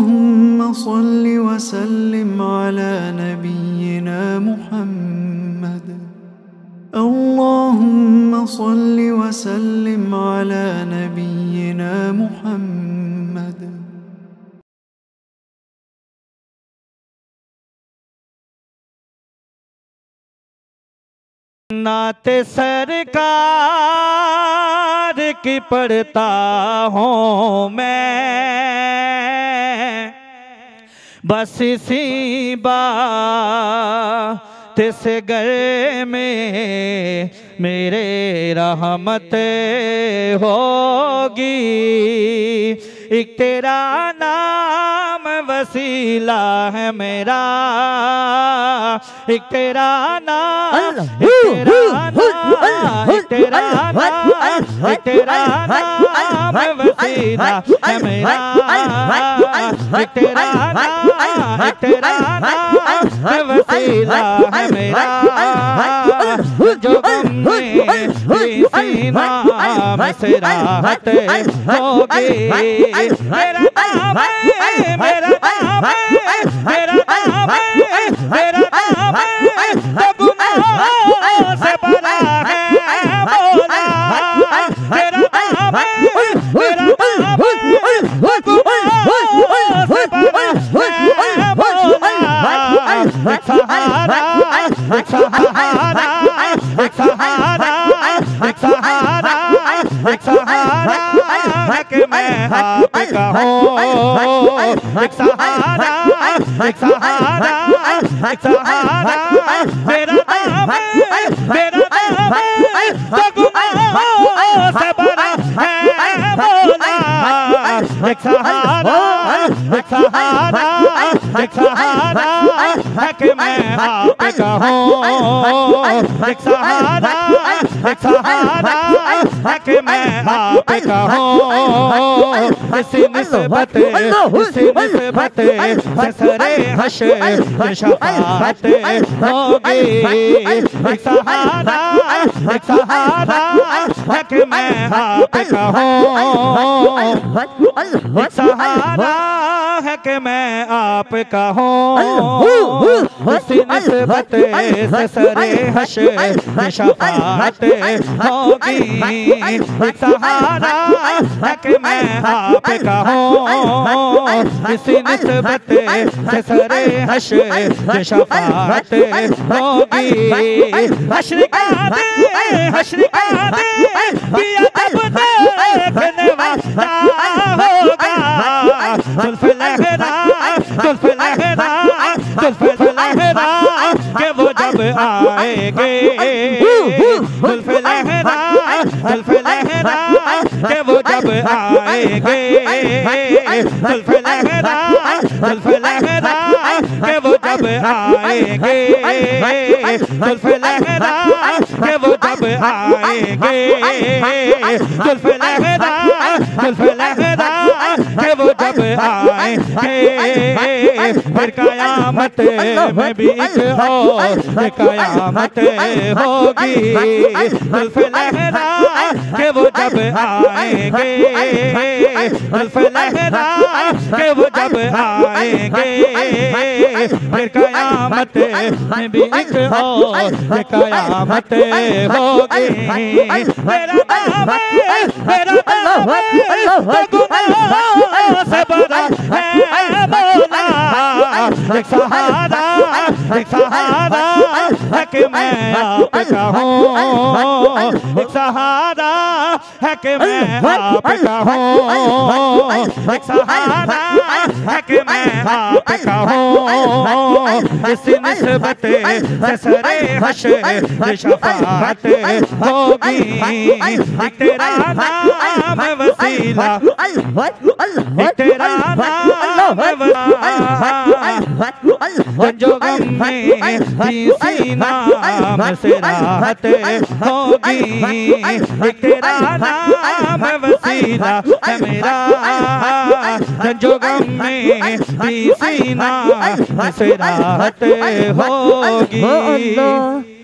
अल्लाहुम्मा सल्लि व सल्लिम अला नबिय्यिना मुहम्मद। अल्लाहुम्मा सल्लि व सल्लिम अला नबिय्यिना मुहम्मद। नाते सरकार की पढ़ता हूँ मैं, बस इसी बात से घर में मेरे रहमत होगी। एक तेरा नाम वसीला है मेरा, एक तेरा नाम, एक तेरा नाम, एक तेरा नाम, एक तेरा नाम वसीला है मेरा, एक तेरा नाम, एक तेरा नाम वसीला है मेरा। जो गम में इसी नाम से राहत होगी। मेरा नाम है, मेरा नाम है, मेरा नाम है, मेरा नाम है, तो गुनाहों से बड़ा है मौला। मेरा नाम है, मेरा नाम है, तो गुनाहों से बड़ा है मौला। एक सहारा, एक सहारा, एक सहारा, एक सहारा, एक सहारा है कि मैं आपका हूँ। एक सहारा, एक सहारा, एक सहारा, मेरा नाम है, मेरा नाम है, तो गुनाहों से बड़ा है मौला। एक सहारा, एक सहारा, एक सहारा है कि मैं आपका हूँ। एक सहारा, एक सहारा है कि मैं आपका हूँ। इसी निस्बत, इसी निस्बत से सरे हश्र शफाअत होगी। एक सहारा, एक सहारा है कि मैं आपका हूँ। एक सहारा है कि मैं आपका हूँ। इसी निस्बत से सरे हश्र शफाअत होगी। एक सहारा है कि मैं आपका हूँ। इसी निस्बत से सरे हश्र शफाअत होगी। हश्र का दे, हश्र का दे, किया तब देखने वाला होगा। जुल्फ लहरा, जुल्फ लहरा, जुल्फ लहरा के वो जब आएंगे। जुल्फ लहरा, जुल्फ लहरा के वो जब आएंगे। जुल्फ लहरा, जुल्फ लहरा के वो जब आएंगे। जुल्फ लहरा के वो जब आएंगे। जुल्फ लहरा, जुल्फ लहरा के वो जब आएंगे। फिर कयामत में भी एक और कयामत होगी। जुल्फ लहरा के वो जब आएंगे। जुल्फ लहरा के वो जब आएंगे। फिर कयामत में भी एक और कयामत होगी। मेरा नाम है, मेरा नाम है, तो गुनाहों से बड़ा है मौला। एक सहारा, एक सहारा है कि मैं आपका हूँ। एक सहारा है कि मैं आपका हूँ। एक सहारा है कि मैं आपका हूँ। इसी निस्बत से सरे हश्र शफाअत होगी। एक तेरा नाम वसीला, एक तेरा नाम जो गम में इसी नाम से राहत होगी। एक तेरा नाम वसीला है मेरा, जो गम में इसी नाम से राहत होगी।